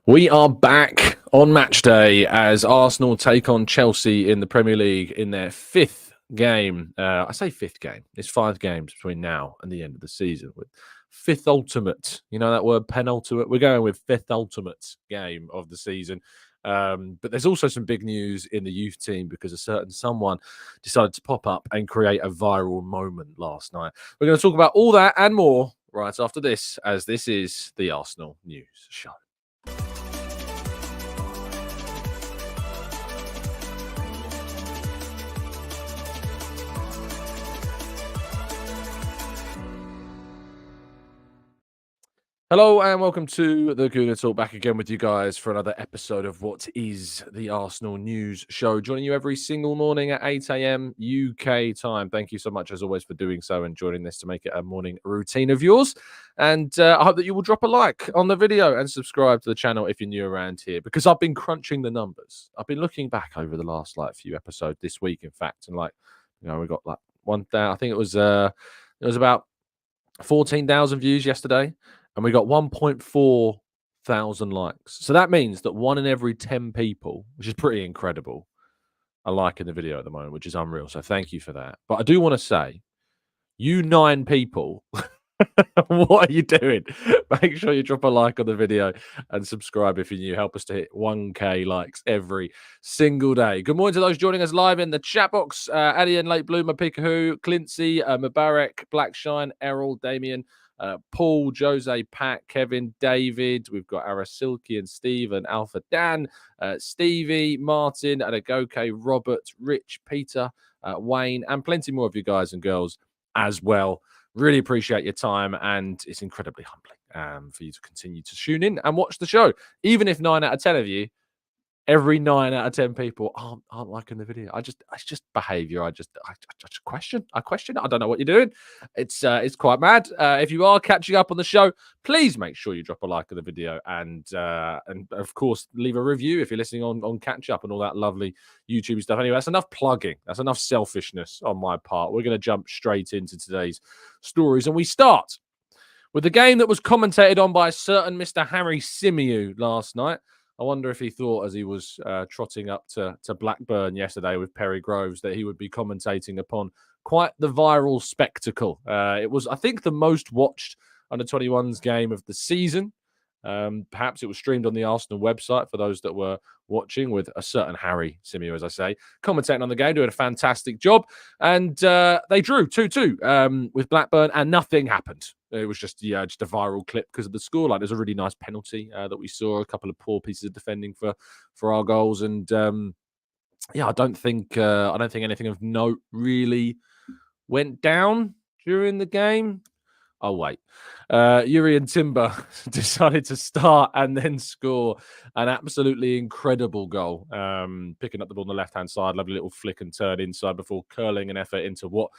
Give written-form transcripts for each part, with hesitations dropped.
We are back on match day as Arsenal take on Chelsea in the Premier League in their fifth game. I say fifth game. It's 5 games between now and the end of the season. With fifth ultimate, you know that word, penultimate? We're going with fifth ultimate game of the season. But there's also some big news in the youth team because a certain someone decided to pop up and create a viral moment last night. We're going to talk about all that and more right after this, as this is the Arsenal News Show. Hello and welcome to the Gooner Talk, back again with you guys for another episode of what is the Arsenal News Show. Joining you every single morning at 8 a.m. UK time. Thank you so much, as always, for doing so and joining this to make it a morning routine of yours. And I hope that you will drop a like on the video and subscribe to the channel if you're new around here, because I've been crunching the numbers. I've been looking back over the last few episodes this week, in fact, and we got 1,000. I think it was about 14,000 views yesterday. And we got 1.4 thousand likes. So that means that 1 in every 10 people, which is pretty incredible, are liking the video at the moment, which is unreal. So thank you for that. But I do want to say, you 9 people, what are you doing? Make sure you drop a like on the video and subscribe if you're new. Help us to hit 1K likes every single day. Good morning to those joining us live in the chat box. Adian, Late Bloomer, Pikahu, Clincy, Mubarak, Blackshine, Errol, Damien, Paul, Jose, Pat, Kevin, David. We've got Arasilki and Steve and Alpha Dan, Stevie, Martin, Adagoke, Robert, Rich, Peter, Wayne, and plenty more of you guys and girls as well. Really appreciate your time, and it's incredibly humbling for you to continue to tune in and watch the show. Even if 9 out of 10 of you, every 9 out of 10 people aren't liking the video. It's just behavior. I question. I question it. I don't know what you're doing. It's quite mad. If you are catching up on the show, please make sure you drop a like on the video and of course leave a review if you're listening on catch up and all that lovely YouTube stuff. Anyway, that's enough plugging. That's enough selfishness on my part. We're going to jump straight into today's stories, and we start with the game that was commentated on by a certain Mr. Harry Symeou last night. I wonder if he thought, as he was trotting up to Blackburn yesterday with Perry Groves, that he would be commentating upon quite the viral spectacle. It was, I think, the most watched under-21s game of the season. Perhaps it was streamed on the Arsenal website for those that were watching, with a certain Harry Symeou, as I say, commentating on the game, doing a fantastic job. And they drew 2-2 with Blackburn, and nothing happened. It was just a viral clip because of the scoreline. There's a really nice penalty that we saw, a couple of poor pieces of defending for our goals, and I don't think anything of note really went down during the game. Oh, wait. Jurrien Timber decided to start and then score an absolutely incredible goal. Picking up the ball on the left-hand side, lovely little flick and turn inside before curling an effort into what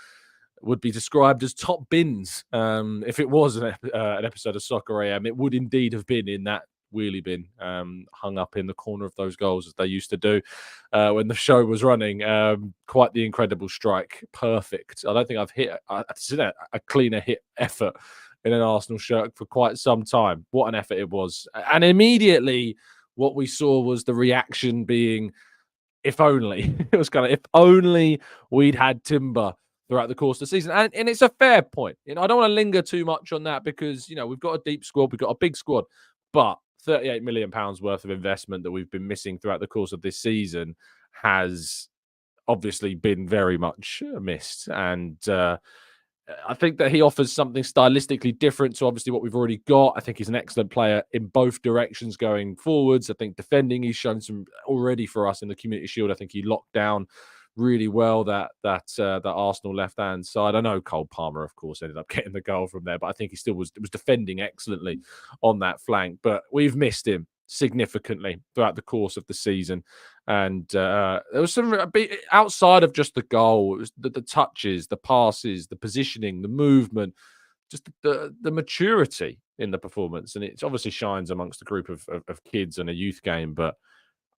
would be described as top bins. If it was an episode of Soccer AM, it would indeed have been in that wheelie bin, hung up in the corner of those goals as they used to do when the show was running. Quite the incredible strike. Perfect. I don't think I've hit a cleaner hit effort in an Arsenal shirt for quite some time. What an effort it was. And immediately what we saw was the reaction being, if only. It was kind of, if only we'd had Timber throughout the course of the season. And it's a fair point. I don't want to linger too much on that because, we've got a deep squad. We've got a big squad. But £38 million worth of investment that we've been missing throughout the course of this season has obviously been very much missed. And I think that he offers something stylistically different to obviously what we've already got. I think he's an excellent player in both directions going forwards. I think defending, he's shown some already for us in the Community Shield. I think he locked down really well that Arsenal left-hand side. I know Cole Palmer, of course, ended up getting the goal from there, but I think he still was defending excellently on that flank. But we've missed him significantly throughout the course of the season. And there was some outside of just the goal. It was the touches, the passes, the positioning, the movement, just the maturity in the performance. And it obviously shines amongst a group of kids and a youth game, but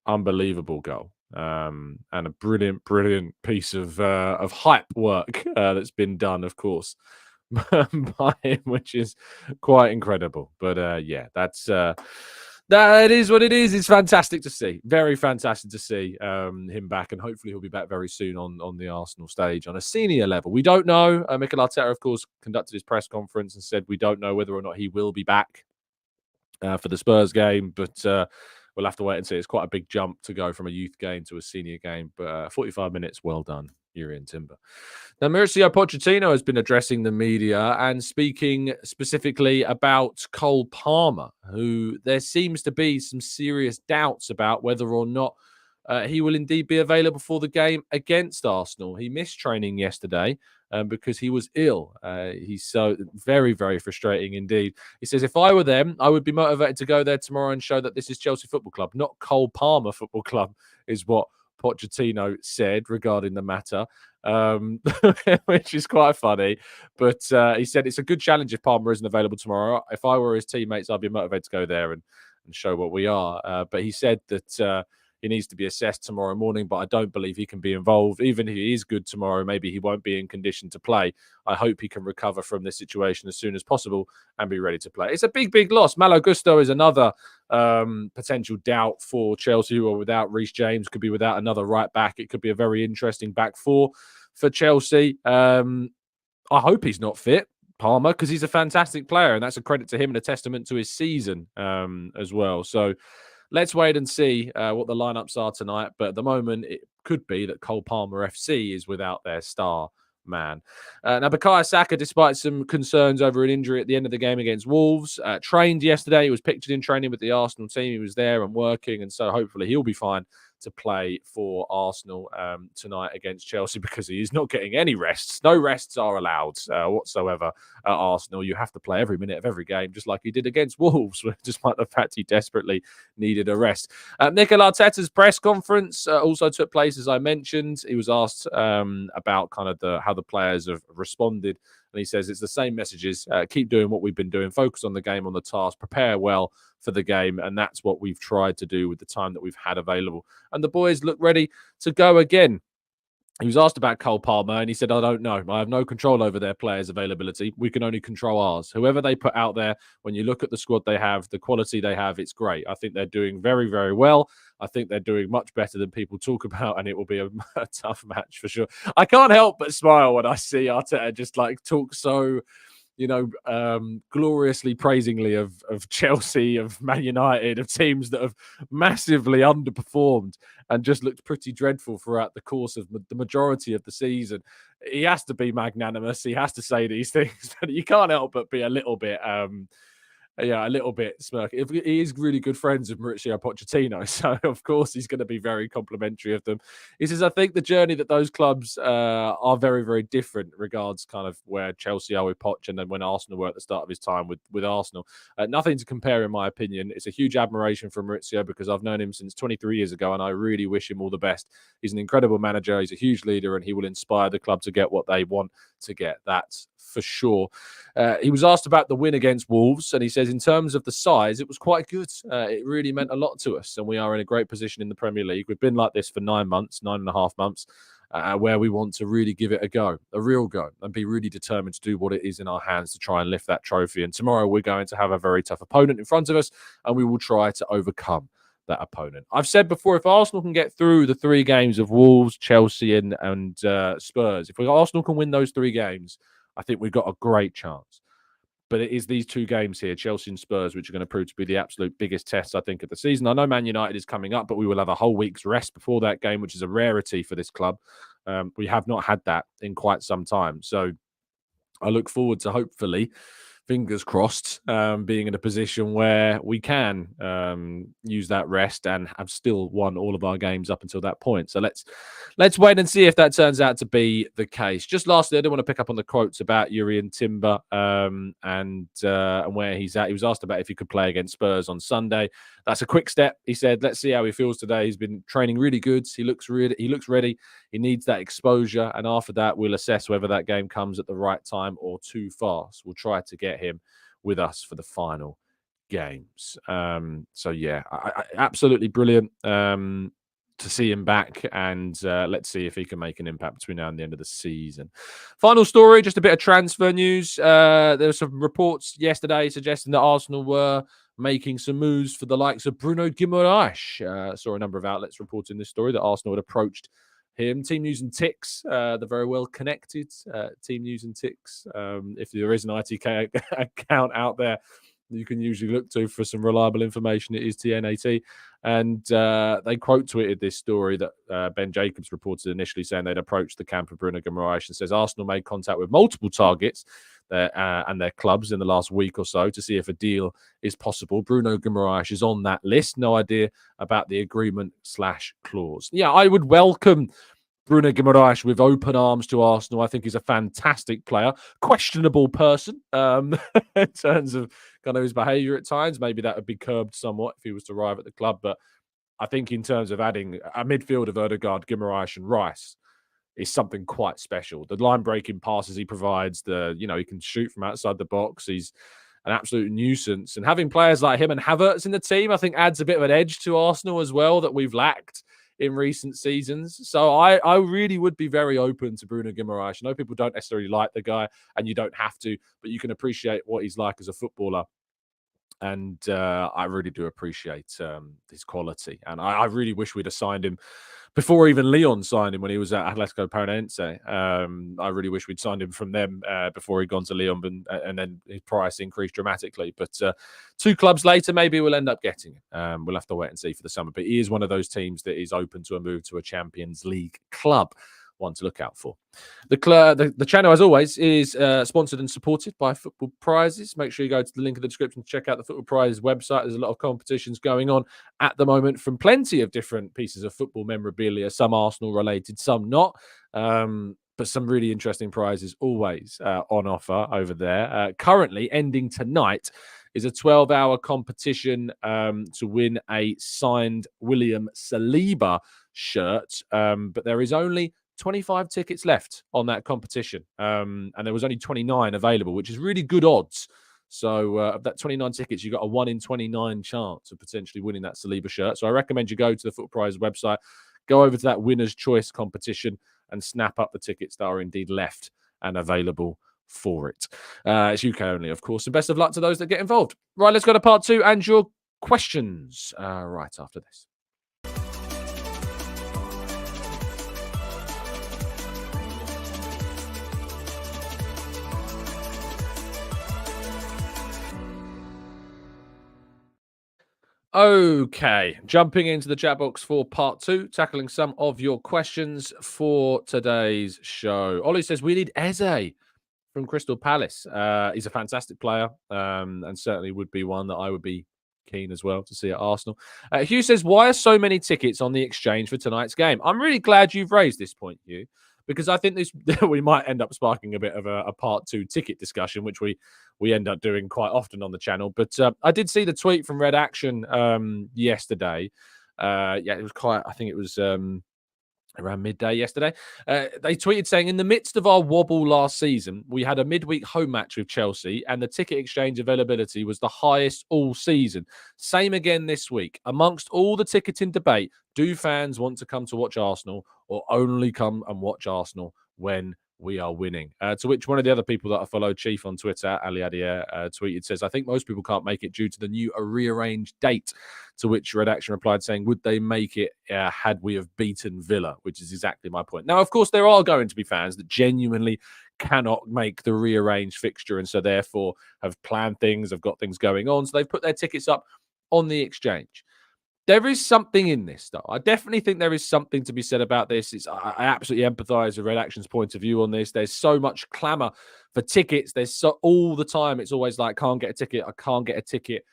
unbelievable goal. And a brilliant piece of hype work that's been done, of course, by him, which is quite incredible. But that's That is what it is. It's fantastic to see. Very fantastic to see him back, and hopefully he'll be back very soon on the Arsenal stage on a senior level. We don't know. Mikel Arteta, of course, conducted his press conference and said we don't know whether or not he will be back for the Spurs game, but we'll have to wait and see. It's quite a big jump to go from a youth game to a senior game, but 45 minutes, well done, Jurrien Timber. Now, Mauricio Pochettino has been addressing the media and speaking specifically about Cole Palmer, who there seems to be some serious doubts about whether or not he will indeed be available for the game against Arsenal. He missed training yesterday because he was ill. He's so very, very frustrating indeed. He says, if I were them, I would be motivated to go there tomorrow and show that this is Chelsea Football Club, not Cole Palmer Football Club, is what Pochettino said regarding the matter, which is quite funny. But he said it's a good challenge if Palmer isn't available tomorrow. If I were his teammates, I'd be motivated to go there and show what we are. But he said that he needs to be assessed tomorrow morning, but I don't believe he can be involved. Even if he is good tomorrow, maybe he won't be in condition to play. I hope he can recover from this situation as soon as possible and be ready to play. It's a big, big loss. Malo Gusto is another potential doubt for Chelsea, who are without Reece James, could be without another right back. It could be a very interesting back four for Chelsea. I hope he's not fit, Palmer, because he's a fantastic player, and that's a credit to him and a testament to his season as well. So let's wait and see what the lineups are tonight. But at the moment, it could be that Cole Palmer FC is without their star man. Now, Bukayo Saka, despite some concerns over an injury at the end of the game against Wolves, trained yesterday. He was pictured in training with the Arsenal team. He was there and working, and so hopefully he'll be fine to play for Arsenal tonight against Chelsea, because he is not getting any rests. No rests are allowed whatsoever at Arsenal. You have to play every minute of every game, just like he did against Wolves, despite the fact he desperately needed a rest. Mikel Arteta's press conference also took place, as I mentioned. He was asked about kind of how the players have responded, and he says it's the same messages. Keep doing what we've been doing. Focus on the game, on the task. Prepare well for the game, and that's what we've tried to do with the time that we've had available. And the boys look ready to go again. He was asked about Cole Palmer, and he said, I don't know. I have no control over their players' availability. We can only control ours. Whoever they put out there, when you look at the squad they have, the quality they have, it's great. I think they're doing very, very well. I think they're doing much better than people talk about, and it will be a tough match for sure. I can't help but smile when I see Arteta just like talk so, gloriously praisingly of Chelsea, of Man United, of teams that have massively underperformed and just looked pretty dreadful throughout the course of the majority of the season. He has to be magnanimous. He has to say these things. You can't help but be a little bit smirky. He is really good friends with Mauricio Pochettino, so of course he's going to be very complimentary of them. He says, I think the journey that those clubs are very, very different regards kind of where Chelsea are with Poch and then when Arsenal were at the start of his time with Arsenal. Nothing to compare, in my opinion. It's a huge admiration for Mauricio because I've known him since 23 years ago, and I really wish him all the best. He's an incredible manager. He's a huge leader, and he will inspire the club to get what they want to get. That's for sure. He was asked about the win against Wolves, and he says, in terms of the size, it was quite good. It really meant a lot to us, and we are in a great position in the Premier League. We've been like this for 9.5 months, where we want to really give it a real go, and be really determined to do what it is in our hands to try and lift that trophy. And tomorrow we're going to have a very tough opponent in front of us, and we will try to overcome that opponent. I've said before, if Arsenal can get through the 3 games of Wolves, Chelsea, and Spurs, if Arsenal can win those 3 games, I think we've got a great chance. But it is these 2 games here, Chelsea and Spurs, which are going to prove to be the absolute biggest tests, I think, of the season. I know Man United is coming up, but we will have a whole week's rest before that game, which is a rarity for this club. We have not had that in quite some time. So I look forward to, hopefully, fingers crossed, being in a position where we can use that rest and have still won all of our games up until that point. So let's wait and see if that turns out to be the case. Just lastly, I do want to pick up on the quotes about Jurrien Timber and where he's at. He was asked about if he could play against Spurs on Sunday. That's a quick step. He said, let's see how he feels today. He's been training really good. He looks ready. He needs that exposure. And after that, we'll assess whether that game comes at the right time or too fast. We'll try to get him with us for the final games. So yeah, absolutely brilliant to see him back, and let's see if he can make an impact between now and the end of the season. Final story, just a bit of transfer news. There were some reports yesterday suggesting that Arsenal were making some moves for the likes of Bruno Guimaraes. Saw a number of outlets reporting this story that Arsenal had approached him. Team News and Ticks, the very well connected Team News and Ticks. If there is an ITK account out there you can usually look to for some reliable information, it is TNAT. And they quote tweeted this story that Ben Jacobs reported initially, saying they'd approached the camp of Bruno Guimaraes, and says Arsenal made contact with multiple targets and their clubs in the last week or so to see if a deal is possible. Bruno Guimaraes is on that list. No idea about the agreement/clause. Yeah, I would welcome Bruno Guimaraes with open arms to Arsenal. I think he's a fantastic player. Questionable person in terms of kind of his behaviour at times. Maybe that would be curbed somewhat if he was to arrive at the club. But I think in terms of adding a midfield of Odegaard, Guimaraes and Rice is something quite special. The line-breaking passes he provides, he can shoot from outside the box. He's an absolute nuisance. And having players like him and Havertz in the team, I think adds a bit of an edge to Arsenal as well that we've lacked in recent seasons. So I really would be very open to Bruno Guimaraes. I know people don't necessarily like the guy, and you don't have to, but you can appreciate what he's like as a footballer. And I really do appreciate his quality. And I really wish we'd have signed him before even Leon signed him when he was at Atletico Paranaense. I really wish we'd signed him from them before he'd gone to Leon, and then his price increased dramatically. But 2 clubs later, maybe we'll end up getting him. We'll have to wait and see for the summer. But he is one of those teams that is open to a move to a Champions League club. One to look out for. The channel, as always, is sponsored and supported by Football Prizes. Make sure you go to the link in the description to check out the Football Prizes website. There's a lot of competitions going on at the moment from plenty of different pieces of football memorabilia, some Arsenal related, some not. But some really interesting prizes always on offer over there. Currently, ending tonight, is a 12-hour competition to win a signed William Saliba shirt. But there is only 25 tickets left on that competition. And there was only 29 available, which is really good odds. So of that 29 tickets, you got a 1 in 29 chance of potentially winning that Saliba shirt. So I recommend you go to the Football Prize website, go over to that winner's choice competition and snap up the tickets that are indeed left and available for it. It's UK only, of course. And best of luck to those that get involved. Right, let's go to part 2 and your questions right after this. Okay, jumping into the chat box for part 2, tackling some of your questions for today's show. Ollie says, we need Eze from Crystal Palace. He's a fantastic player and certainly would be one that I would be keen as well to see at Arsenal. Hugh says, why are so many tickets on the exchange for tonight's game? I'm really glad you've raised this point, Hugh, because I think this we might end up sparking a bit of a part 2 ticket discussion, which we end up doing quite often on the channel. But I did see the tweet from Red Action yesterday. It was quite, I think it was around midday yesterday. They tweeted saying, in the midst of our wobble last season, we had a midweek home match with Chelsea and the ticket exchange availability was the highest all season. Same again this week. Amongst all the ticketing debate, do fans want to come to watch Arsenal or only come and watch Arsenal when we are winning? To which one of the other people that I follow, Chief on Twitter, Ali Adier, tweeted, says, I think most people can't make it due to the new rearranged date. To which Redaction replied saying, would they make it had we have beaten Villa? Which is exactly my point. Now, of course, there are going to be fans that genuinely cannot make the rearranged fixture and so therefore have planned things, have got things going on. So they've put their tickets up on the exchange. There is something in this, though. I definitely think there is something to be said about this. I absolutely empathise with Red Action's point of view on this. There's so much clamour for tickets. There's all the time. It's always like, can't get a ticket. I can't get a ticket.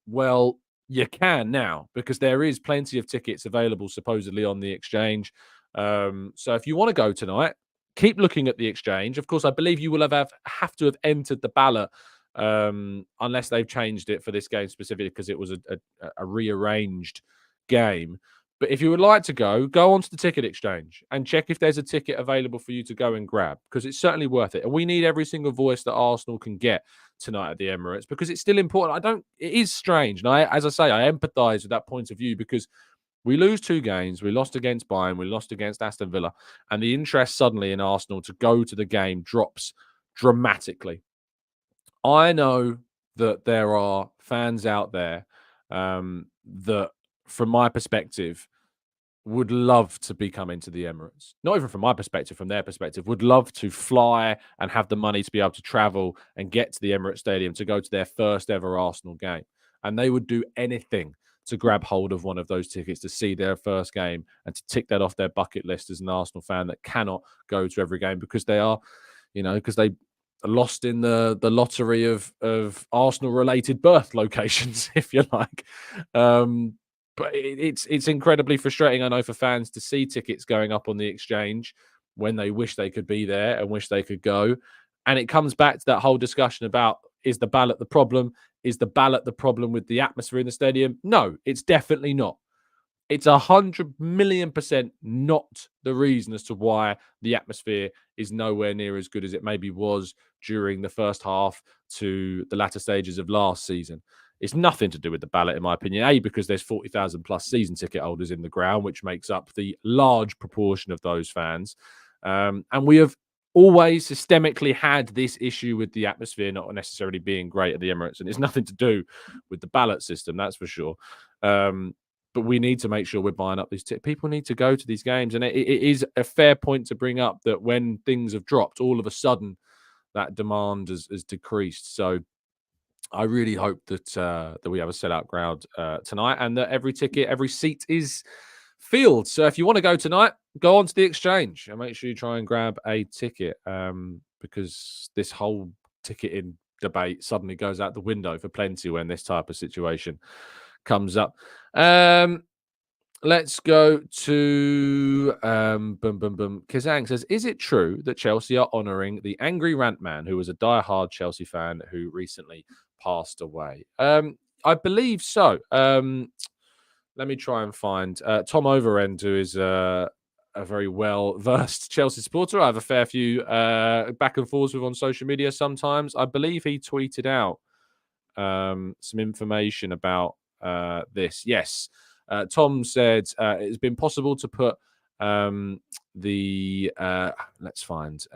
Well, you can now because there is plenty of tickets available supposedly on the exchange. So if you want to go tonight, keep looking at the exchange. Of course, I believe you will have to have entered the ballot unless they've changed it for this game specifically because it was a rearranged game. But if you would like to go onto the ticket exchange and check if there's a ticket available for you to go and grab, because it's certainly worth it. And we need every single voice that Arsenal can get tonight at the Emirates because it's still important. It is strange. And as I say, I empathise with that point of view because we lose 2 games. We lost against Bayern. We lost against Aston Villa. And the interest suddenly in Arsenal to go to the game drops dramatically. I know that there are fans out there that, from my perspective, would love to be coming to the Emirates. Not even from my perspective, from their perspective, would love to fly and have the money to be able to travel and get to the Emirates Stadium to go to their first ever Arsenal game. And they would do anything to grab hold of one of those tickets to see their first game and to tick that off their bucket list as an Arsenal fan that cannot go to every game because they are, because they lost in the lottery of Arsenal related birth locations, if you like. But it's incredibly frustrating, I know, for fans to see tickets going up on the exchange when they wish they could be there and wish they could go. And it comes back to that whole discussion about, is the ballot the problem? Is the ballot the problem with the atmosphere in the stadium? No, it's definitely not. It's 100,000,000% not the reason as to why the atmosphere is nowhere near as good as it maybe was during the first half to the latter stages of last season. It's nothing to do with the ballot, in my opinion. A, because there's 40,000 plus season ticket holders in the ground, which makes up the large proportion of those fans. And we have always systemically had this issue with the atmosphere not necessarily being great at the Emirates. And it's nothing to do with the ballot system, that's for sure. But we need to make sure we're buying up these tickets. People need to go to these games. And it is a fair point to bring up that when things have dropped, all of a sudden that demand has decreased. So I really hope that we have a sellout crowd tonight and that every ticket, every seat is filled. So if you want to go tonight, go on to the exchange and make sure you try and grab a ticket because this whole ticketing debate suddenly goes out the window for plenty when this type of situation comes up. Let's go to Kazang says, is it true that Chelsea are honouring the angry rant man who was a diehard Chelsea fan who recently passed away? I believe so. Let me try and find Tom Overend, who is a very well-versed Chelsea supporter. I have a fair few back and forths with on social media sometimes. I believe he tweeted out some information about this. Yes. Tom said it has been possible to put let's find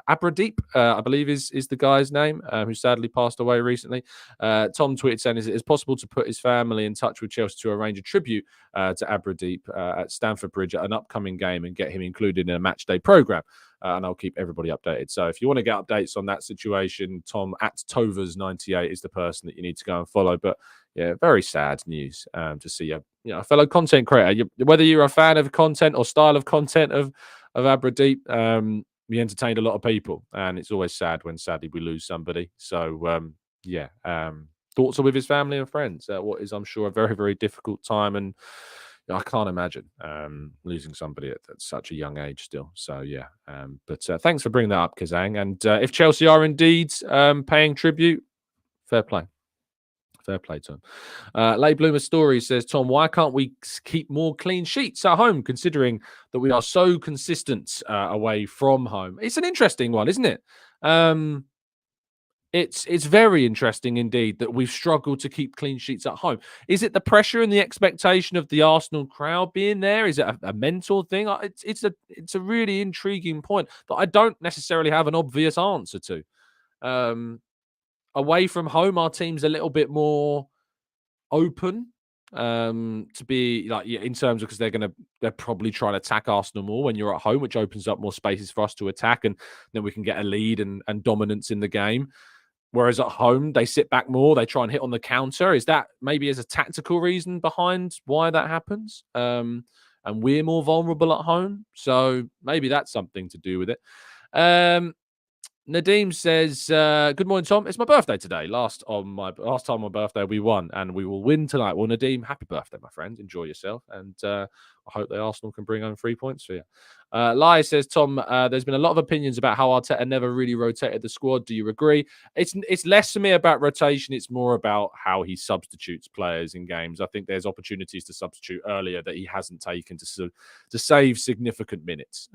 Abradeep, I believe is the guy's name, who sadly passed away recently. Tom tweeted saying it is possible to put his family in touch with Chelsea to arrange a tribute to Abradeep at Stamford Bridge at an upcoming game and get him included in a match day program. And I'll keep everybody updated. So if you want to get updates on that situation, Tom at Tovers98 is the person that you need to go and follow. But yeah, very sad news to see a fellow content creator. Whether you're a fan of content or style of content of Abradeep, we entertained a lot of people, and it's always sad when sadly we lose somebody. So thoughts are with his family and friends. What is, I'm sure, a very, very difficult time, and I can't imagine losing somebody at such a young age still. So, yeah. But thanks for bringing that up, Kazang. And if Chelsea are indeed paying tribute, fair play. Fair play to him. Late Bloomer Story says, Tom, why can't we keep more clean sheets at home, considering that we are so consistent away from home? It's an interesting one, isn't it? It's very interesting indeed that we've struggled to keep clean sheets at home. Is it the pressure and the expectation of the Arsenal crowd being there? Is it a mental thing? It's a really intriguing point that I don't necessarily have an obvious answer to. Away from home, our team's a little bit more open to be like, in terms of, because they're probably trying to attack Arsenal more when you're at home, which opens up more spaces for us to attack, and then we can get a lead and dominance in the game. Whereas at home, they sit back more. They try and hit on the counter. Is that maybe as a tactical reason behind why that happens? And we're more vulnerable at home. So maybe that's something to do with it. Nadeem says, good morning, Tom. It's my birthday today. Last time on my birthday, we won, and we will win tonight. Well, Nadeem, happy birthday, my friend. Enjoy yourself. And I hope the Arsenal can bring home 3 points for you. Lai says, Tom, there's been a lot of opinions about how Arteta never really rotated the squad. Do you agree? It's less for me about rotation. It's more about how he substitutes players in games. I think there's opportunities to substitute earlier that he hasn't taken to save significant minutes,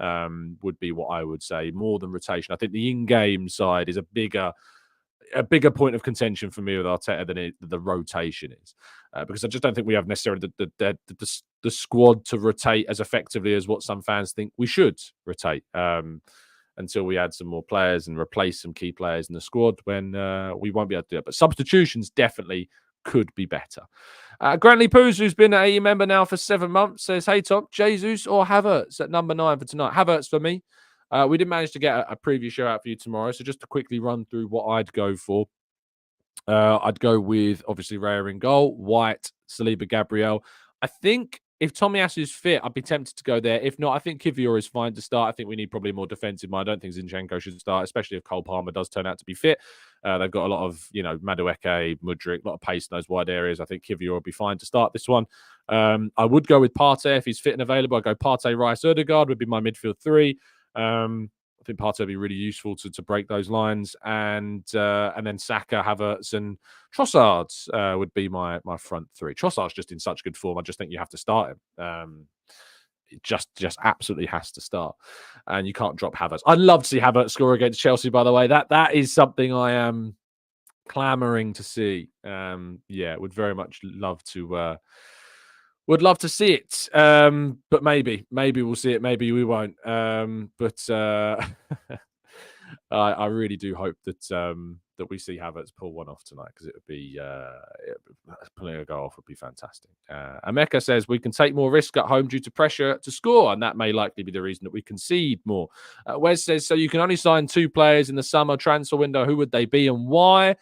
would be what I would say, more than rotation. I think the in-game side is a bigger point of contention for me with Arteta than the rotation is, because I just don't think we have necessarily the squad to rotate as effectively as what some fans think we should rotate. until we add some more players and replace some key players in the squad when we won't be able to do it. But substitutions definitely could be better. Grantley Poos, who's been a member now for 7 months, says, "Hey, Tom, Jesus or Havertz at number 9 for tonight?" Havertz for me. We didn't manage to get a preview show out for you tomorrow, so just to quickly run through what I'd go for. I'd go with, obviously, Raya in goal, White, Saliba, Gabriel. I think if Tomiyasu's fit, I'd be tempted to go there. If not, I think Kivior is fine to start. I think we need probably more defensive mind. I don't think Zinchenko should start, especially if Cole Palmer does turn out to be fit. They've got a lot of, Madueke, Mudryk, a lot of pace in those wide areas. I think Kivior will be fine to start this one. I would go with Partey if he's fit and available. I'd go Partey, Rice, Ødegaard would be my midfield 3. I think Partey would be really useful to break those lines, and then Saka, Havertz, and Trossard would be my front 3. Trossard's just in such good form. I just think you have to start him. It just absolutely has to start, and you can't drop Havertz. I'd love to see Havertz score against Chelsea. By the way, that is something I am clamoring to see. Would very much love to. Would love to see it, but maybe we'll see it. Maybe we won't. But I really do hope that we see Havertz pull one off tonight, because it would be pulling a goal off would be fantastic. Ameka says we can take more risk at home due to pressure to score, and that may likely be the reason that we concede more. Wes says, so you can only sign 2 players in the summer transfer window. Who would they be and why?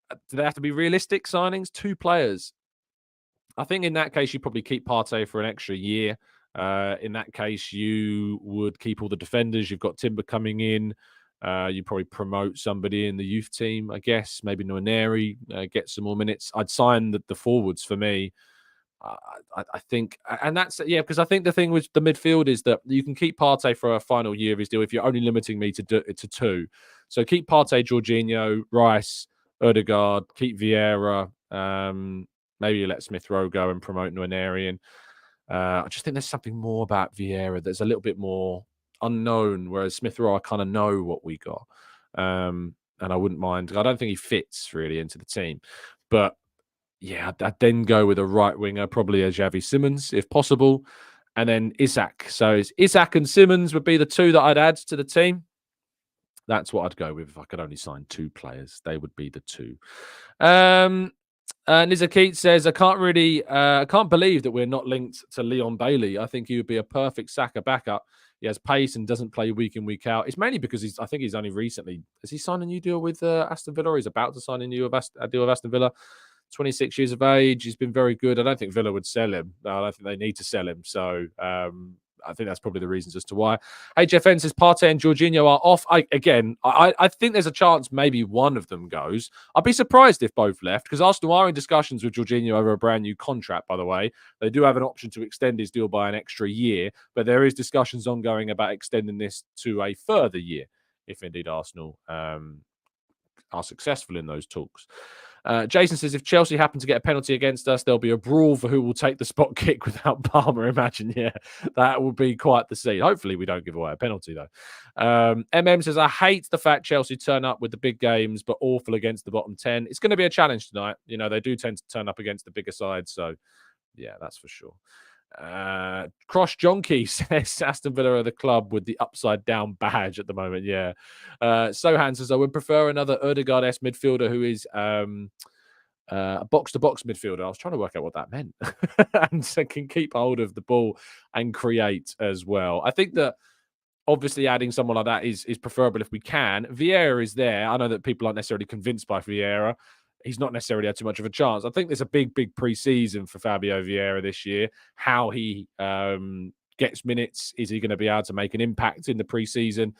Do they have to be realistic signings? 2 players. I think in that case, you probably keep Partey for an extra year. In that case, you would keep all the defenders. You've got Timber coming in. You probably promote somebody in the youth team, I guess. Maybe Nwaneri, get some more minutes. I'd sign the forwards for me. I think, and that's, because I think the thing with the midfield is that you can keep Partey for a final year of his deal if you're only limiting me to 2. So keep Partey, Jorginho, Rice, Ødegaard, keep Vieira. Maybe you let Smith Rowe go and promote Nwaneri. I just think there's something more about Vieira that's a little bit more unknown, whereas Smith Rowe, I kind of know what we got. And I wouldn't mind. I don't think he fits really into the team. But yeah, I'd then go with a right winger, probably a Xavi Simons, if possible. And then Isak. So Isak and Simons would be the 2 that I'd add to the team. That's what I'd go with if I could only sign 2 players. They would be the 2. Nizakit says, I can't believe that we're not linked to Leon Bailey. I think he would be a perfect Saka backup. He has pace and doesn't play week in, week out. It's mainly because I think he's only recently, has he signed a new deal with Aston Villa? Or he's about to sign a deal with Aston Villa. 26 years of age. He's been very good. I don't think Villa would sell him. I don't think they need to sell him. So I think that's probably the reasons as to why. HFN says Partey and Jorginho are off. I think there's a chance maybe one of them goes. I'd be surprised if both left, because Arsenal are in discussions with Jorginho over a brand new contract, by the way. They do have an option to extend his deal by an extra year, but there is discussions ongoing about extending this to a further year, if indeed Arsenal are successful in those talks. Jason says, if Chelsea happen to get a penalty against us, there'll be a brawl for who will take the spot kick without Palmer. Imagine, that would be quite the scene. Hopefully we don't give away a penalty, though. MM says, I hate the fact Chelsea turn up with the big games, but awful against the bottom 10. It's going to be a challenge tonight. They do tend to turn up against the bigger side. So, yeah, that's for sure. Cross Jonky says Aston Villa are the club with the upside down badge at the moment. Sohan says I would prefer another Ødegaard-esque midfielder who is a box-to-box midfielder. I was trying to work out what that meant. And so can keep hold of the ball and create as well. I think that obviously adding someone like that is preferable if we can. Vieira is there. I know that people aren't necessarily convinced by Vieira. He's not necessarily had too much of a chance. I think there's a big pre-season for Fabio Vieira this year. How he gets minutes. Is he going to be able to make an impact in the pre-season?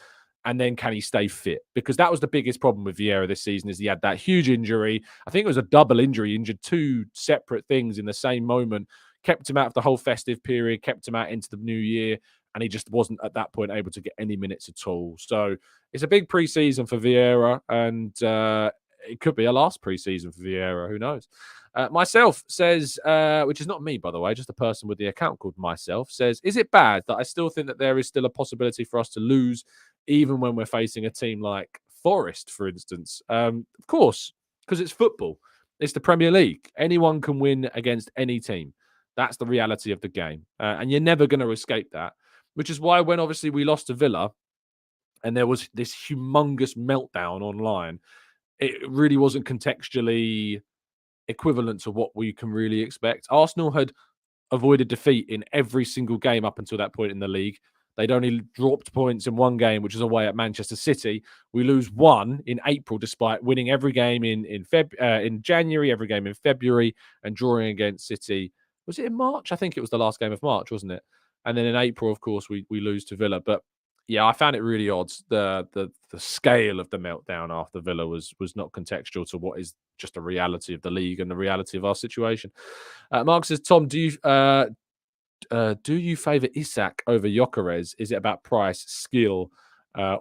And then can he stay fit? Because that was the biggest problem with Vieira this season, is he had that huge injury. I think it was a double injury. He injured 2 separate things in the same moment. Kept him out of the whole festive period, kept him out into the new year. And he just wasn't at that point able to get any minutes at all. So it's a big pre-season for Vieira. And it could be a last pre-season for Vieira. Who knows? Myself says, which is not me, by the way, just a person with the account called Myself, says, is it bad that I still think that there is still a possibility for us to lose, even when we're facing a team like Forest, for instance? Of course, because it's football. It's the Premier League. Anyone can win against any team. That's the reality of the game. And you're never going to escape that, which is why when obviously we lost to Villa, and there was this humongous meltdown online. It really wasn't contextually equivalent to what we can really expect. Arsenal had avoided defeat in every single game up until that point in the league. They'd only dropped points in one game, which was away at Manchester City. We lose one in April, despite winning every game in January, every game in February, and drawing against City. Was it in March? I think it was the last game of March, wasn't it? And then in April, of course, we lose to Villa. But yeah, I found it really odd. The scale of the meltdown after Villa was not contextual to what is just a reality of the league and the reality of our situation. Mark says, Tom, do you favour Isak over Gyökeres? Is it about price, skill,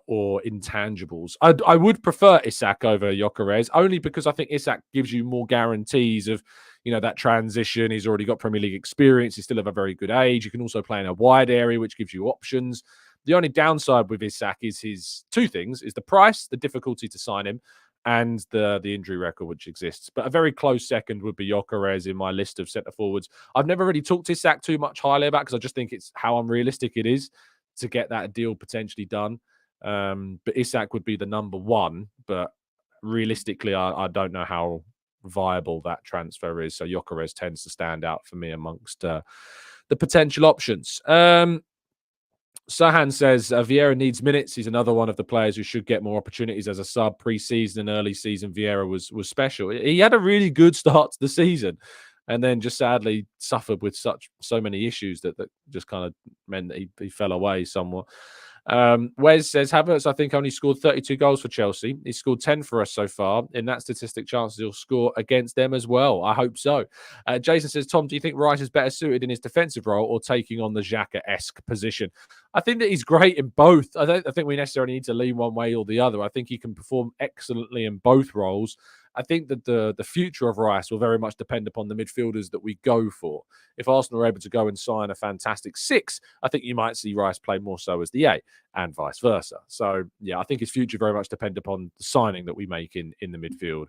or intangibles? I would prefer Isak over Gyökeres, only because I think Isak gives you more guarantees of, that transition. He's already got Premier League experience. He's still of a very good age. You can also play in a wide area, which gives you options. The only downside with Isak is his two things: is the price, the difficulty to sign him, and the injury record which exists. But a very close second would be Gyökeres in my list of centre forwards. I've never really talked Isak too much highly about, because I just think it's how unrealistic it is to get that deal potentially done. But Isak would be the number one, but realistically, I don't know how viable that transfer is. So Gyökeres tends to stand out for me amongst the potential options. Sahan says Vieira needs minutes. He's another one of the players who should get more opportunities as a sub. Pre-season and early season, Vieira was special. He had a really good start to the season, and then just sadly suffered with so many issues that just kind of meant that he fell away somewhat. Wes says Havertz, I think, only scored 32 goals for Chelsea. He's scored 10 for us so far. In that statistic, chances he'll score against them as well. I hope so. Jason says, Tom, do you think Rice is better suited in his defensive role or taking on the Xhaka-esque position? I think that he's great in both. I think we necessarily need to lean one way or the other. I think he can perform excellently in both roles. I think that the future of Rice will very much depend upon the midfielders that we go for. If Arsenal are able to go and sign a fantastic 6, I think you might see Rice play more so as the 8, and vice versa. So, yeah, I think his future very much depends upon the signing that we make in the midfield.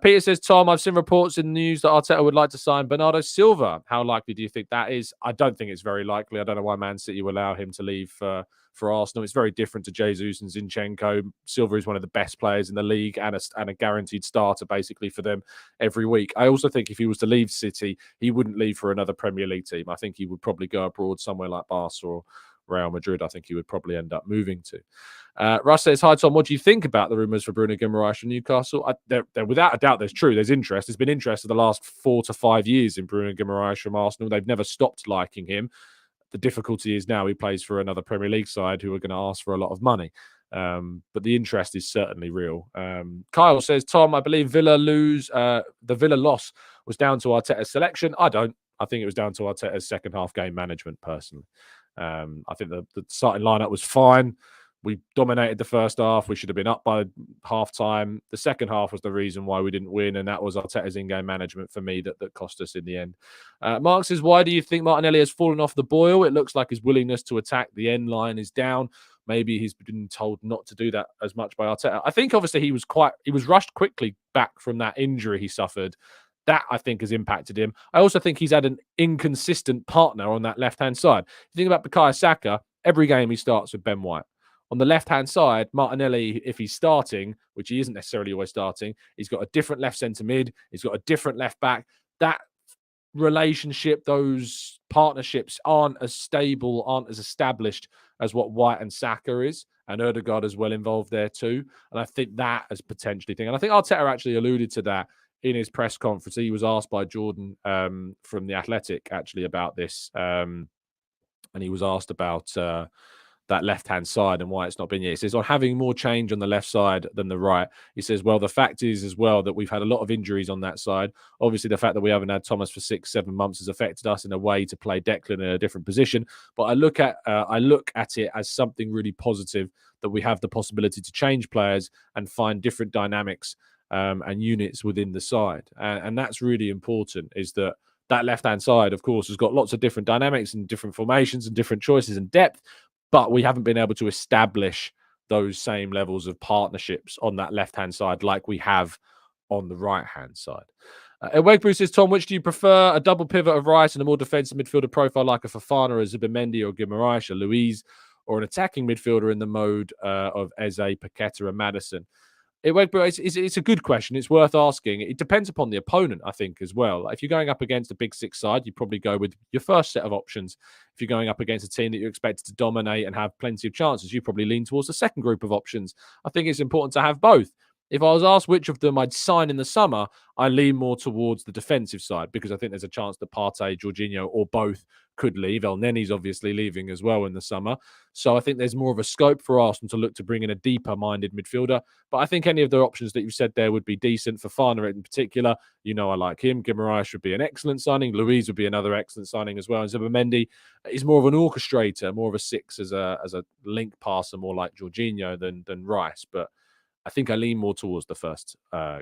Peter says, Tom, I've seen reports in the news that Arteta would like to sign Bernardo Silva. How likely do you think that is? I don't think it's very likely. I don't know why Man City will allow him to leave for Arsenal. It's very different to Jesus and Zinchenko. Silva is one of the best players in the league and a guaranteed starter basically for them every week. I also think if he was to leave City, he wouldn't leave for another Premier League team. I think he would probably go abroad somewhere like Barca or Real Madrid. I think he would probably end up moving to. Russ says, hi, Tom. What do you think about the rumours for Bruno Guimaraes from Newcastle? They're without a doubt, there's interest. There's been interest for the last 4 to 5 years in Bruno Guimaraes from Arsenal. They've never stopped liking him. The difficulty is now he plays for another Premier League side who are going to ask for a lot of money. But the interest is certainly real. Kyle says, Tom, I believe the Villa loss was down to Arteta's selection. I don't. I think it was down to Arteta's second half game management, personally. I think the starting lineup was fine. We dominated the first half. We should have been up by half time. The second half was the reason why we didn't win, and that was Arteta's in-game management for me that cost us in the end. Mark says, why do you think Martinelli has fallen off the boil? It looks like his willingness to attack the end line is down. Maybe he's been told not to do that as much by Arteta. I think obviously he was rushed quickly back from that injury he suffered. That, I think, has impacted him. I also think he's had an inconsistent partner on that left-hand side. If you think about Bukayo Saka, every game he starts with Ben White. On the left-hand side, Martinelli, if he's starting, which he isn't necessarily always starting, he's got a different left centre mid. He's got a different left back. That relationship, those partnerships aren't as stable, aren't as established as what White and Saka is. And Ødegaard is well involved there too. And I think that is potentially thing. And I think Arteta actually alluded to that in his press conference. He was asked by Jordan from The Athletic actually about this. And he was asked about that left-hand side and why it's not been yet. He says, on having more change on the left side than the right. He says, well, the fact is as well that we've had a lot of injuries on that side. Obviously, the fact that we haven't had Thomas for 6-7 months has affected us in a way to play Declan in a different position. But I look at it as something really positive that we have the possibility to change players and find different dynamics and units within the side. And that's really important, is that left-hand side, of course, has got lots of different dynamics and different formations and different choices and depth, but we haven't been able to establish those same levels of partnerships on that left-hand side like we have on the right-hand side. Bruce says, Tom, which do you prefer? A double pivot of Rice and a more defensive midfielder profile like a Fofana, a Zubimendi or Guimaraes, or Luiz, or an attacking midfielder in the mode of Eze, Paqueta, and Maddison? It's a good question. It's worth asking. It depends upon the opponent, I think, as well. If you're going up against a big six side, you probably go with your first set of options. If you're going up against a team that you're expected to dominate and have plenty of chances, you probably lean towards the second group of options. I think it's important to have both. If I was asked which of them I'd sign in the summer, I lean more towards the defensive side because I think there's a chance that Partey, Jorginho, or both could leave. El Neni's obviously leaving as well in the summer. So I think there's more of a scope for Arsenal to look to bring in a deeper-minded midfielder. But I think any of the options that you've said there would be decent. For Fofana in particular, you know I like him. Guimaraes would be an excellent signing. Luiz would be another excellent signing as well. And Zubimendi is more of an orchestrator, more of a six as a link passer, more like Jorginho than Rice. But I think I lean more towards the first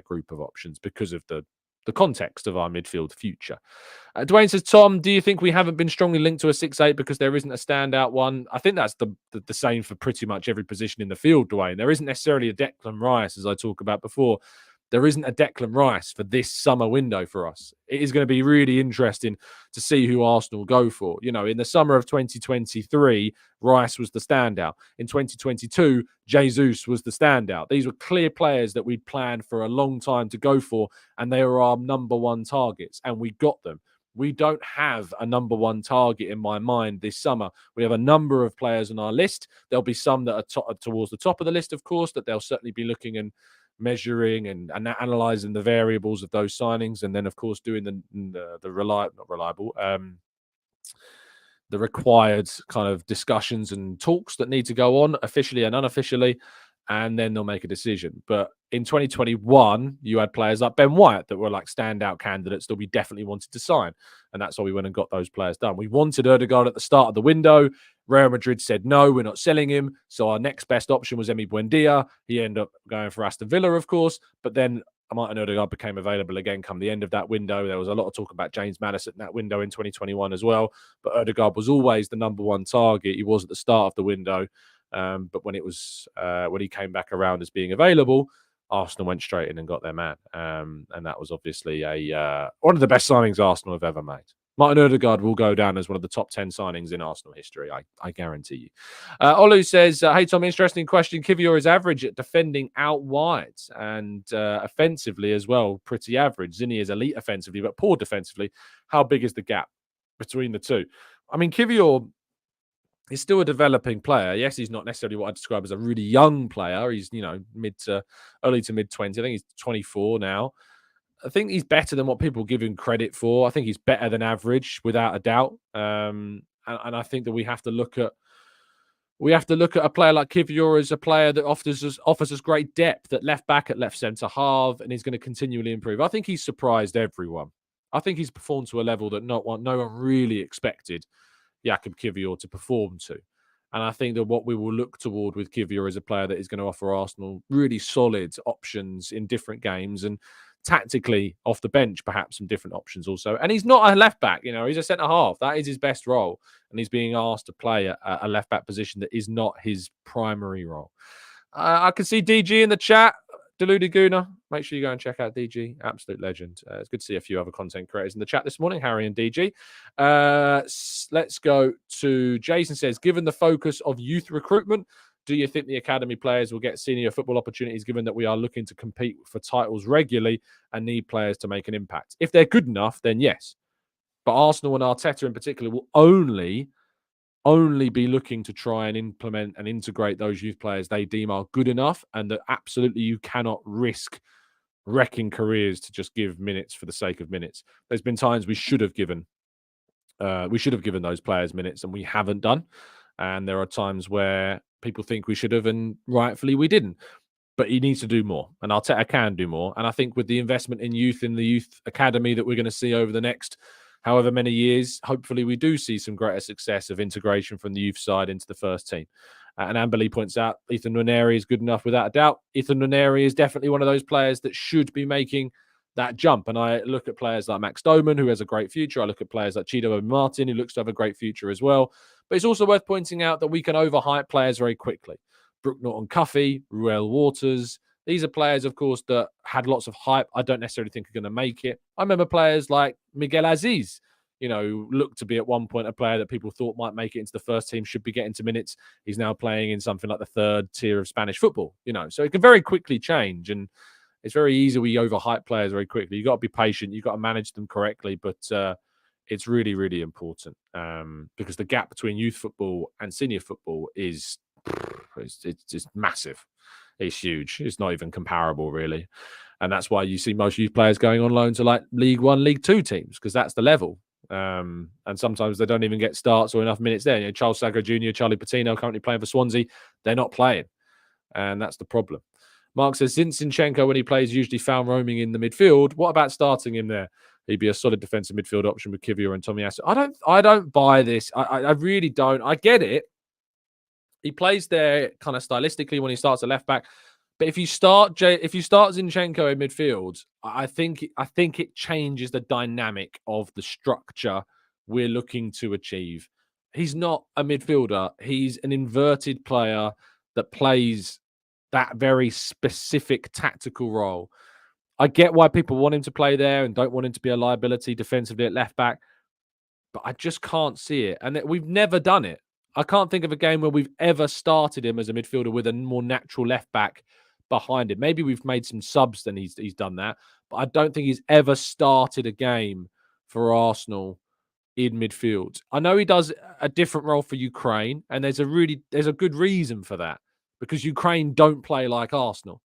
group of options because of the context of our midfield future. Dwayne says, Tom, do you think we haven't been strongly linked to a 6-8 because there isn't a standout one? I think that's the same for pretty much every position in the field, Dwayne. There isn't necessarily a Declan Rice, as I talked about before. There isn't a Declan Rice for this summer window for us. It is going to be really interesting to see who Arsenal go for. You know, in the summer of 2023, Rice was the standout. In 2022, Jesus was the standout. These were clear players that we'd planned for a long time to go for, and they were our number one targets, and we got them. We don't have a number one target in my mind this summer. We have a number of players on our list. There'll be some that are towards the top of the list, of course, that they'll certainly be looking and measuring and analyzing the variables of those signings, and then of course doing the required kind of discussions and talks that need to go on officially and unofficially, and then they'll make a decision. But in 2021, you had players like Ben White that were like standout candidates that we definitely wanted to sign, and that's why we went and got those players done. We wanted Ødegaard at the start of the window. Real Madrid said, no, we're not selling him. So our next best option was Emi Buendia. He ended up going for Aston Villa, of course. But then Martin Ødegaard became available again come the end of that window. There was a lot of talk about James Maddison in that window in 2021 as well. But Ødegaard was always the number one target. He was at the start of the window. But when he came back around as being available, Arsenal went straight in and got their man. And that was obviously one of the best signings Arsenal have ever made. Martin Ødegaard will go down as one of the top 10 signings in Arsenal history. I guarantee you. Olu says, hey, Tom, interesting question. Kivior is average at defending out wide and offensively as well, pretty average. Zinni is elite offensively, but poor defensively. How big is the gap between the two? I mean, Kivior is still a developing player. Yes, he's not necessarily what I'd describe as a really young player. He's, early to mid-20s. I think he's 24 now. I think he's better than what people give him credit for. I think he's better than average, without a doubt. And I think that we have to look at a player like Kivior as a player that offers us great depth at left back, at left centre half, and is going to continually improve. I think he's surprised everyone. I think he's performed to a level that no one really expected Jakub Kivior to perform to. And I think that what we will look toward with Kivior is a player that is going to offer Arsenal really solid options in different games, and tactically off the bench, perhaps some different options also. And he's not a left back, he's a centre half. That is his best role. And he's being asked to play a left back position that is not his primary role. I can see DG in the chat. Deluded Gooner. Make sure you go and check out DG. Absolute legend. It's good to see a few other content creators in the chat this morning, Harry and DG. Let's go to Jason says, given the focus of youth recruitment, do you think the academy players will get senior football opportunities given that we are looking to compete for titles regularly and need players to make an impact? If they're good enough, then yes. But Arsenal and Arteta in particular will only be looking to try and implement and integrate those youth players they deem are good enough, and that absolutely you cannot risk wrecking careers to just give minutes for the sake of minutes. There's been times we should have given those players minutes and we haven't done. And there are times where people think we should have, and rightfully we didn't. But he needs to do more, and Arteta can do more. And I think with the investment in youth in the youth academy that we're going to see over the next however many years, hopefully we do see some greater success of integration from the youth side into the first team. And Amberley points out Ethan Nwaneri is good enough without a doubt. Ethan Nwaneri is definitely one of those players that should be making that jump. And I look at players like Max Doman, who has a great future. I look at players like Chido Martin, who looks to have a great future as well. But it's also worth pointing out that we can overhype players very quickly. Brooke Norton-Cuffy, Ruel Waters. These are players, of course, that had lots of hype. I don't necessarily think are going to make it. I remember players like Miguel Aziz, looked to be at one point a player that people thought might make it into the first team, should be getting to minutes. He's now playing in something like the third tier of Spanish football, so it can very quickly change. And it's very easy we overhype players very quickly. You've got to be patient. You've got to manage them correctly. But it's really, really important because the gap between youth football and senior football is it's just massive. It's huge. It's not even comparable, really. And that's why you see most youth players going on loan to like League One, League Two teams, because that's the level. And sometimes they don't even get starts or enough minutes there. Charles Saka Jr., Charlie Patino currently playing for Swansea. They're not playing. And that's the problem. Mark says, Zinchenko, when he plays, usually found roaming in the midfield. What about starting him there? He'd be a solid defensive midfield option with Kivior and Tomiyasu. I don't buy this. I really don't. I get it. He plays there kind of stylistically when he starts at left back. But if you start Zinchenko in midfield, I think it changes the dynamic of the structure we're looking to achieve. He's not a midfielder. He's an inverted player that plays that very specific tactical role. I get why people want him to play there and don't want him to be a liability defensively at left back, but I just can't see it. And we've never done it. I can't think of a game where we've ever started him as a midfielder with a more natural left back behind him. Maybe we've made some subs and he's done that, but I don't think he's ever started a game for Arsenal in midfield. I know he does a different role for Ukraine, and there's a good reason for that, because Ukraine don't play like Arsenal.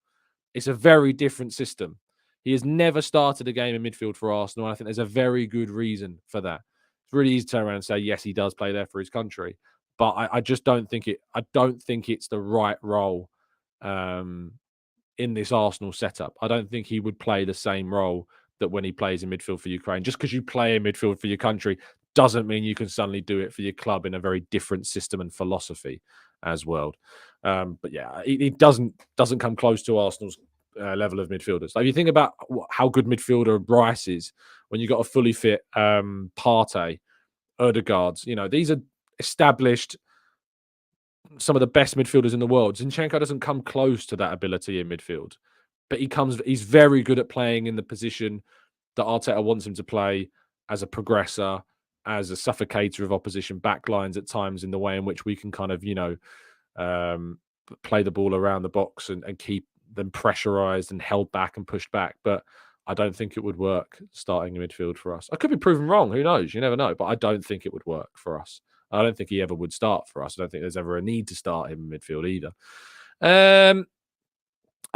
It's a very different system. He has never started a game in midfield for Arsenal, and I think there's a very good reason for that. It's really easy to turn around and say, yes, he does play there for his country, but I just don't think it. I don't think it's the right role in this Arsenal setup. I don't think he would play the same role that when he plays in midfield for Ukraine. Just because you play in midfield for your country doesn't mean you can suddenly do it for your club in a very different system and philosophy as well. But yeah, it doesn't come close to Arsenal's level of midfielders. Like, if you think about how good midfielder Rice is, when you got a fully fit Partey, Odegaard, these are established, some of the best midfielders in the world. Zinchenko doesn't come close to that ability in midfield, but he's very good at playing in the position that Arteta wants him to play, as a progressor, as a suffocator of opposition backlines at times, in the way in which we can kind of, play the ball around the box and keep them pressurized and held back and pushed back. But I don't think it would work starting in midfield for us. I could be proven wrong. Who knows? You never know. But I don't think it would work for us. I don't think he ever would start for us. I don't think there's ever a need to start him in midfield either.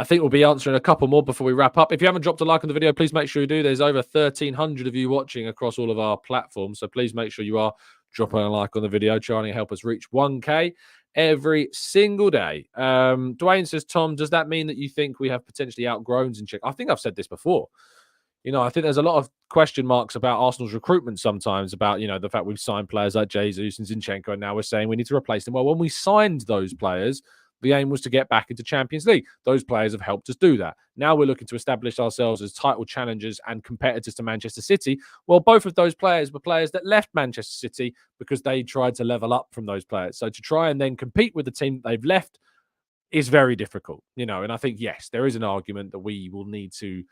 I think we'll be answering a couple more before we wrap up. If you haven't dropped a like on the video, please make sure you do. There's over 1,300 of you watching across all of our platforms. So please make sure you are dropping a like on the video, trying to help us reach 1K every single day. Dwayne says, Tom, does that mean that you think we have potentially outgrown Zinchenko? I think I've said this before. I think there's a lot of question marks about Arsenal's recruitment sometimes, about, the fact we've signed players like Jesus and Zinchenko, and now we're saying we need to replace them. Well, when we signed those players, the aim was to get back into Champions League. Those players have helped us do that. Now we're looking to establish ourselves as title challengers and competitors to Manchester City. Well, both of those players were players that left Manchester City because they tried to level up from those players. So to try and then compete with the team that they've left is very difficult, and I think, yes, there is an argument that we will need to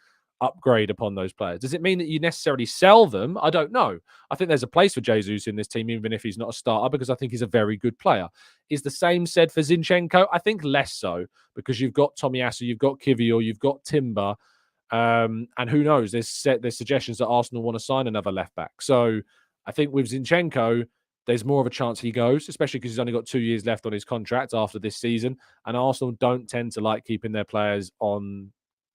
upgrade upon those players. Does it mean that you necessarily sell them? I don't know. I think there's a place for Jesus in this team, even if he's not a starter, because I think he's a very good player. Is the same said for Zinchenko? I think less so, because you've got Tomiyasu, you've got Kivior, you've got Timber, and who knows? There's suggestions that Arsenal want to sign another left back. So I think with Zinchenko, there's more of a chance he goes, especially because he's only got 2 years left on his contract after this season, and Arsenal don't tend to like keeping their players on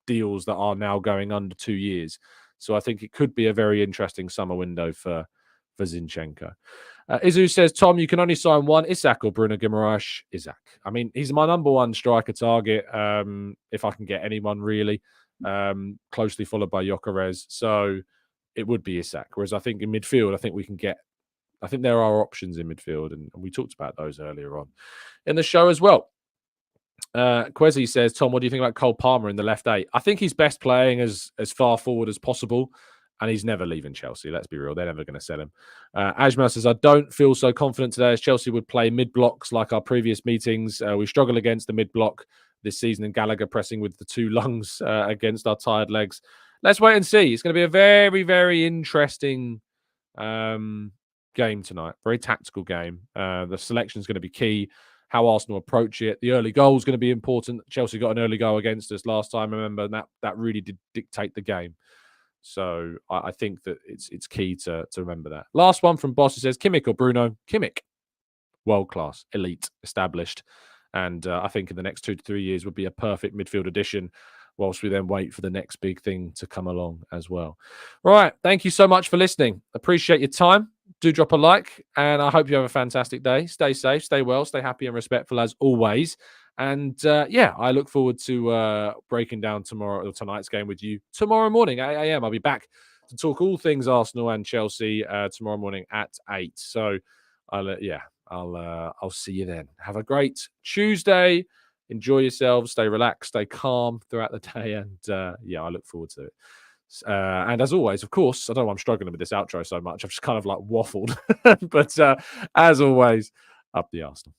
deals that are now going under 2 years. So I think it could be a very interesting summer window for Zinchenko. Izu says, Tom, you can only sign one, Isak or Bruno Guimaraes. Isak. I mean, he's my number one striker target, if I can get anyone, really, closely followed by Gyökeres. So it would be Isak. Whereas I think in midfield, I think there are options in midfield, and we talked about those earlier on in the show as well. Kwesi says, Tom, what do you think about Cole Palmer in the left eight? I think he's best playing as far forward as possible, and he's never leaving Chelsea. Let's be real. They're never going to sell him. Ajmal says, I don't feel so confident today as Chelsea would play mid-blocks like our previous meetings. We struggle against the mid-block this season, and Gallagher pressing with the two lungs against our tired legs. Let's wait and see. It's going to be a very, very interesting game tonight. Very tactical game. The selection is going to be key. How Arsenal approach it. The early goal is going to be important. Chelsea got an early goal against us last time, remember, and that really did dictate the game. So I think that it's key to remember that. Last one from Boss, who says, Kimmich or Bruno? Kimmich. World class, elite, established. And I think in the next 2 to 3 years would be a perfect midfield addition, whilst we then wait for the next big thing to come along as well. Right. Thank you so much for listening. Appreciate your time. Do drop a like, and I hope you have a fantastic day. Stay safe, stay well, stay happy and respectful as always. And I look forward to breaking down tonight's game with you tomorrow morning at 8 a.m. I'll be back to talk all things Arsenal and Chelsea tomorrow morning at 8. So I'll see you then. Have a great Tuesday. Enjoy yourselves. Stay relaxed. Stay calm throughout the day. And I look forward to it. And as always, of course, I don't know why I'm struggling with this outro so much. I've just kind of like waffled. But as always, up the Arsenal.